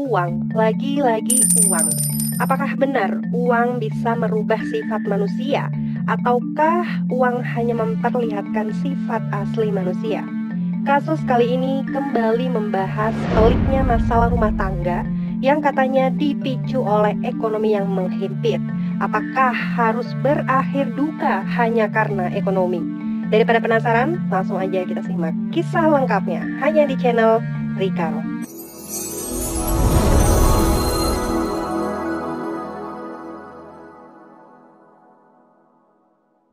Uang, lagi-lagi uang. Apakah benar uang bisa merubah sifat manusia? Ataukah uang hanya memperlihatkan sifat asli manusia? Kasus kali ini kembali membahas peliknya masalah rumah tangga yang katanya dipicu oleh ekonomi yang menghimpit. Apakah harus berakhir duka hanya karena ekonomi? Daripada penasaran, langsung aja kita simak kisah lengkapnya hanya di channel Rikaro.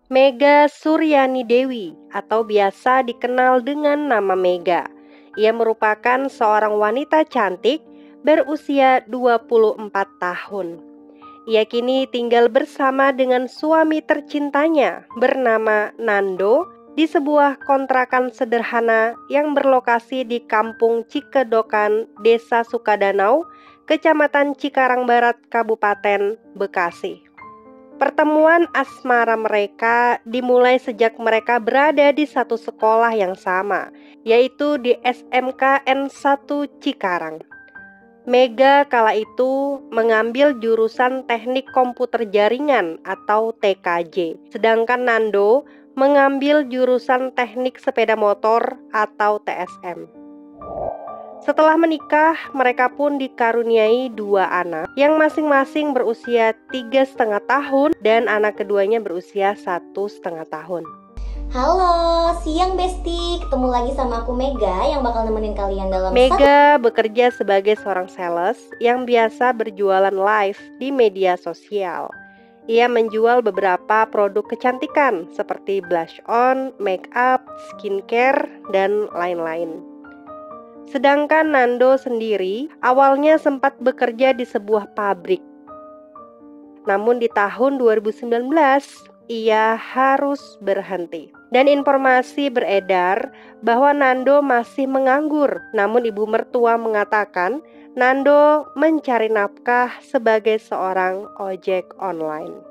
Mega Suryani Dewi atau biasa dikenal dengan nama Mega. Ia merupakan seorang wanita cantik berusia 24 tahun. Ia kini tinggal bersama dengan suami tercintanya bernama Nando di sebuah kontrakan sederhana yang berlokasi di Kampung Cikedokan, Desa Sukadanau, Kecamatan Cikarang Barat, Kabupaten Bekasi. Pertemuan asmara mereka dimulai sejak mereka berada di satu sekolah yang sama, yaitu di SMKN 1 Cikarang. Mega kala itu mengambil jurusan Teknik Komputer Jaringan atau TKJ, sedangkan Nando mengambil jurusan Teknik Sepeda Motor atau TSM. Setelah menikah, mereka pun dikaruniai 2 anak yang masing-masing berusia 3,5 tahun dan anak keduanya berusia 1,5 tahun. Halo, siang Besti. Ketemu lagi sama aku Mega yang bakal nemenin kalian dalam Mega bekerja sebagai seorang sales yang biasa berjualan live di media sosial. Ia menjual beberapa produk kecantikan seperti blush on, make up, skincare, dan lain-lain. Sedangkan Nando sendiri awalnya sempat bekerja di sebuah pabrik. Namun di tahun 2019 ia harus berhenti. Dan informasi beredar bahwa Nando masih menganggur. Namun ibu mertua mengatakan Nando mencari nafkah sebagai seorang ojek online.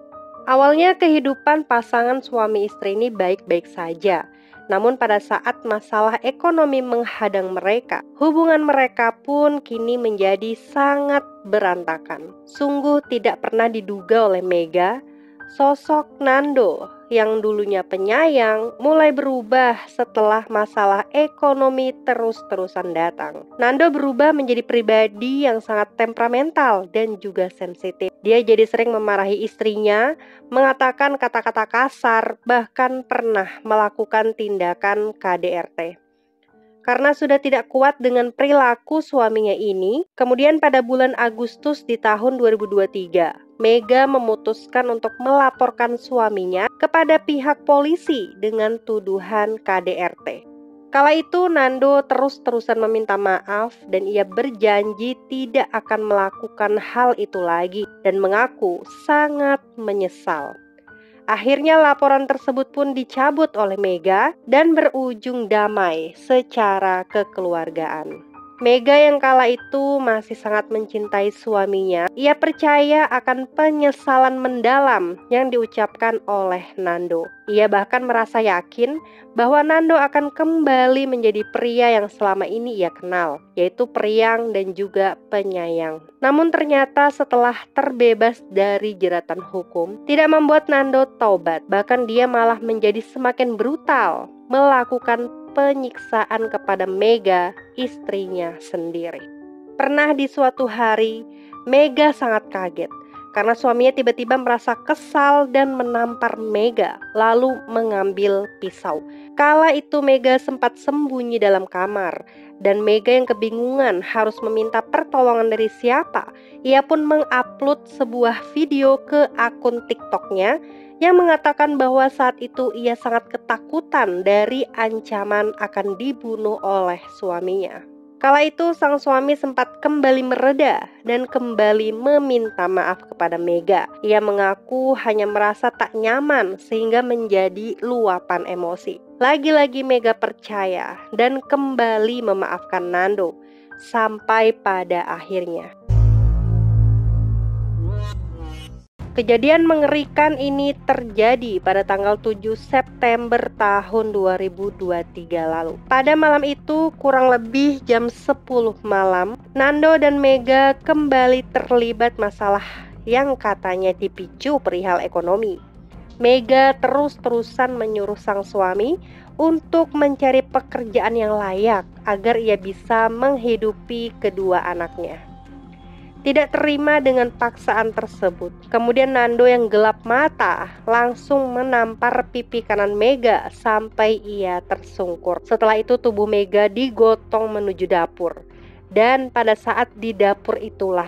Awalnya kehidupan pasangan suami istri ini baik-baik saja. Namun pada saat masalah ekonomi menghadang mereka, hubungan mereka pun kini menjadi sangat berantakan. Sungguh tidak pernah diduga oleh Mega, sosok Nando yang dulunya penyayang mulai berubah setelah masalah ekonomi terus-terusan datang. Nando berubah menjadi pribadi yang sangat temperamental dan juga sensitif. Dia jadi sering memarahi istrinya, mengatakan kata-kata kasar, bahkan pernah melakukan tindakan KDRT. Karena sudah tidak kuat dengan perilaku suaminya ini, kemudian pada bulan Agustus di tahun 2023, Mega memutuskan untuk melaporkan suaminya kepada pihak polisi dengan tuduhan KDRT. Kala itu Nando terus-terusan meminta maaf dan ia berjanji tidak akan melakukan hal itu lagi dan mengaku sangat menyesal. Akhirnya laporan tersebut pun dicabut oleh Mega dan berujung damai secara kekeluargaan. Mega yang kala itu masih sangat mencintai suaminya. Ia percaya akan penyesalan mendalam yang diucapkan oleh Nando. Ia bahkan merasa yakin bahwa Nando akan kembali menjadi pria yang selama ini ia kenal, yaitu periang dan juga penyayang. Namun ternyata setelah terbebas dari jeratan hukum, tidak membuat Nando taubat. Bahkan dia malah menjadi semakin brutal, melakukan penyiksaan kepada Mega, istrinya sendiri. Pernah di suatu hari, Mega sangat kaget karena suaminya tiba-tiba merasa kesal dan menampar Mega, lalu mengambil pisau. Kala itu Mega sempat sembunyi dalam kamar, dan Mega yang kebingungan harus meminta pertolongan dari siapa. Ia pun mengupload sebuah video ke akun TikToknya yang mengatakan bahwa saat itu ia sangat ketakutan dari ancaman akan dibunuh oleh suaminya. Kala itu sang suami sempat kembali mereda dan kembali meminta maaf kepada Mega. Ia mengaku hanya merasa tak nyaman sehingga menjadi luapan emosi. Lagi-lagi Mega percaya dan kembali memaafkan Nando sampai pada akhirnya Kejadian mengerikan ini terjadi pada tanggal 7 September tahun 2023 lalu. Pada malam itu, kurang lebih jam 10 malam, Nando dan Mega kembali terlibat masalah yang katanya dipicu perihal ekonomi. Mega terus-terusan menyuruh sang suami untuk mencari pekerjaan yang layak agar ia bisa menghidupi kedua anaknya. Tidak terima dengan paksaan tersebut, kemudian Nando yang gelap mata langsung menampar pipi kanan Mega sampai ia tersungkur. Setelah itu tubuh Mega digotong menuju dapur. Dan pada saat di dapur itulah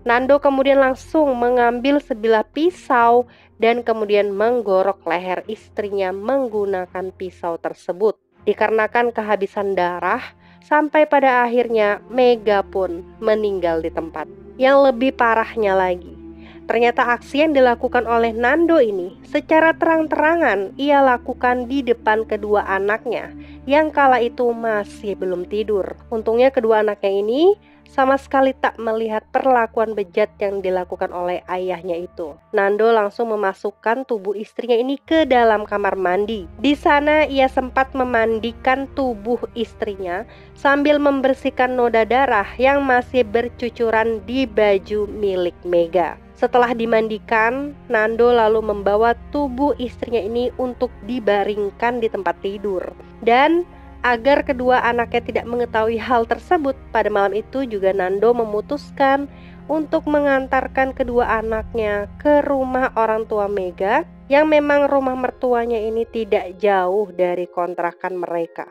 Nando kemudian langsung mengambil sebilah pisau dan kemudian menggorok leher istrinya menggunakan pisau tersebut. Dikarenakan kehabisan darah, sampai pada akhirnya Mega pun meninggal di tempat. Yang lebih parahnya lagi, ternyata aksi yang dilakukan oleh Nando ini secara terang-terangan ia lakukan di depan kedua anaknya yang kala itu masih belum tidur. Untungnya kedua anaknya ini sama sekali tak melihat perlakuan bejat yang dilakukan oleh ayahnya itu. Nando langsung memasukkan tubuh istrinya ini ke dalam kamar mandi. Di sana ia sempat memandikan tubuh istrinya sambil membersihkan noda darah yang masih bercucuran di baju milik Mega. Setelah dimandikan, Nando lalu membawa tubuh istrinya ini untuk dibaringkan di tempat tidur. Dan agar kedua anaknya tidak mengetahui hal tersebut, pada malam itu juga Nando memutuskan untuk mengantarkan kedua anaknya ke rumah orang tua Mega yang memang rumah mertuanya ini tidak jauh dari kontrakan mereka.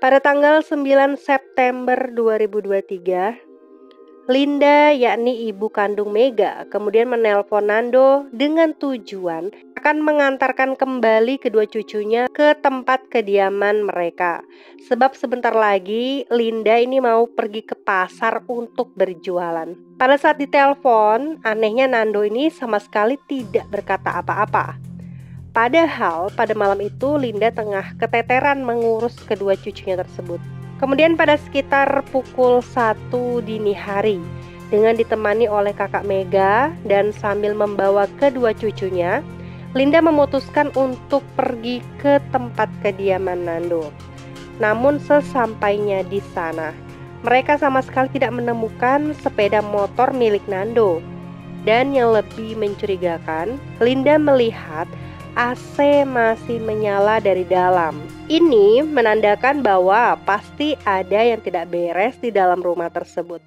Pada tanggal 9 September 2023, Linda, yakni ibu kandung Mega, kemudian menelpon Nando dengan tujuan akan mengantarkan kembali kedua cucunya ke tempat kediaman mereka. Sebab sebentar lagi Linda ini mau pergi ke pasar untuk berjualan. Pada saat ditelepon, anehnya Nando ini sama sekali tidak berkata apa-apa. Padahal pada malam itu Linda tengah keteteran mengurus kedua cucunya tersebut. Kemudian pada sekitar pukul 1 dini hari, dengan ditemani oleh kakak Mega dan sambil membawa kedua cucunya, Linda memutuskan untuk pergi ke tempat kediaman Nando. Namun sesampainya di sana, mereka sama sekali tidak menemukan sepeda motor milik Nando. Dan yang lebih mencurigakan, Linda melihat AC masih menyala dari dalam. Ini menandakan bahwa pasti ada yang tidak beres di dalam rumah tersebut.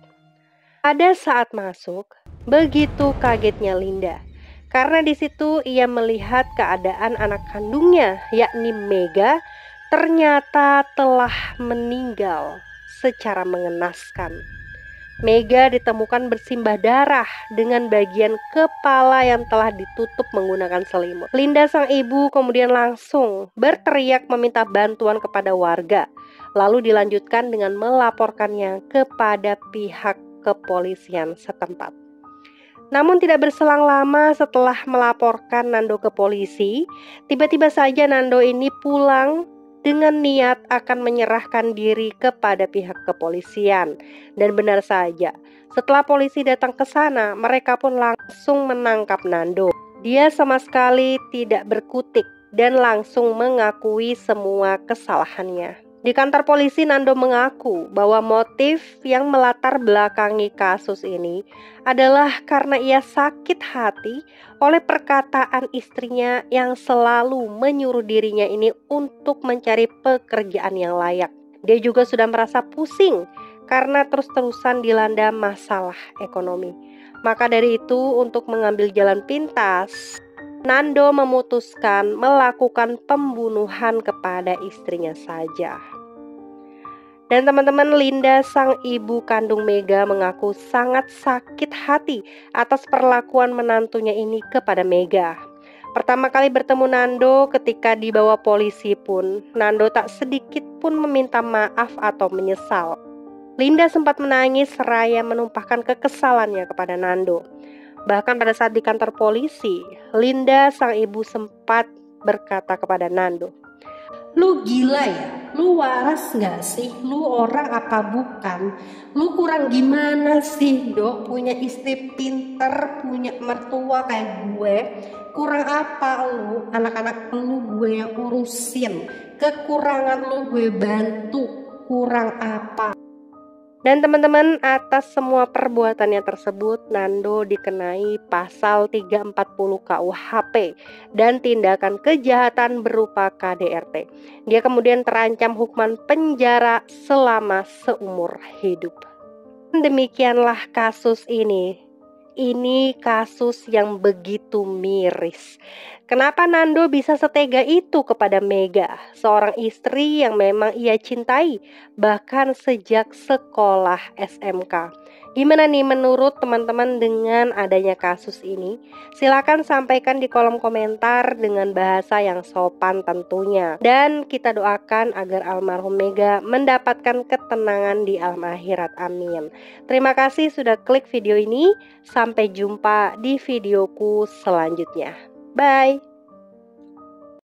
Pada saat masuk, begitu kagetnya Linda, karena di situ ia melihat keadaan anak kandungnya, yakni Mega, ternyata telah meninggal secara mengenaskan. Mega ditemukan bersimbah darah dengan bagian kepala yang telah ditutup menggunakan selimut. Linda sang ibu kemudian langsung berteriak meminta bantuan kepada warga, lalu dilanjutkan dengan melaporkannya kepada pihak kepolisian setempat. Namun tidak berselang lama setelah melaporkan Nando ke polisi, tiba-tiba saja Nando ini pulang dengan niat akan menyerahkan diri kepada pihak kepolisian. Dan benar saja, setelah polisi datang ke sana, mereka pun langsung menangkap Nando. Dia sama sekali tidak berkutik dan langsung mengakui semua kesalahannya. Di kantor polisi, Nando mengaku bahwa motif yang melatar belakangi kasus ini adalah karena ia sakit hati oleh perkataan istrinya yang selalu menyuruh dirinya ini untuk mencari pekerjaan yang layak. Dia juga sudah merasa pusing karena terus-terusan dilanda masalah ekonomi. Maka dari itu, untuk mengambil jalan pintas, Nando memutuskan melakukan pembunuhan kepada istrinya saja. Dan teman-teman, Linda sang ibu kandung Mega mengaku sangat sakit hati atas perlakuan menantunya ini kepada Mega. Pertama kali bertemu Nando ketika dibawa polisi pun, Nando tak sedikit pun meminta maaf atau menyesal. Linda sempat menangis seraya menumpahkan kekesalannya kepada Nando. Bahkan pada saat di kantor polisi, Linda sang ibu sempat berkata kepada Nando, Lu gila ya? Lu waras gak sih? Lu orang apa bukan? Lu kurang gimana sih, Dok? Punya istri pinter, punya mertua kayak gue. Kurang apa lu? Anak-anak lu gue yang urusin. Kekurangan lu gue bantu. Kurang apa? Dan teman-teman, atas semua perbuatannya tersebut, Nando dikenai pasal 340 KUHP dan tindakan kejahatan berupa KDRT. Dia kemudian terancam hukuman penjara selama seumur hidup. Demikianlah kasus ini. Ini kasus yang begitu miris. Kenapa Nando bisa setega itu kepada Mega, seorang istri yang memang ia cintai, bahkan sejak sekolah SMK. Gimana nih menurut teman-teman dengan adanya kasus ini? Silakan sampaikan di kolom komentar dengan bahasa yang sopan tentunya. Dan kita doakan agar almarhum Mega mendapatkan ketenangan di alam akhirat. Amin. Terima kasih sudah klik video ini. Sampai jumpa di videoku selanjutnya. Bye.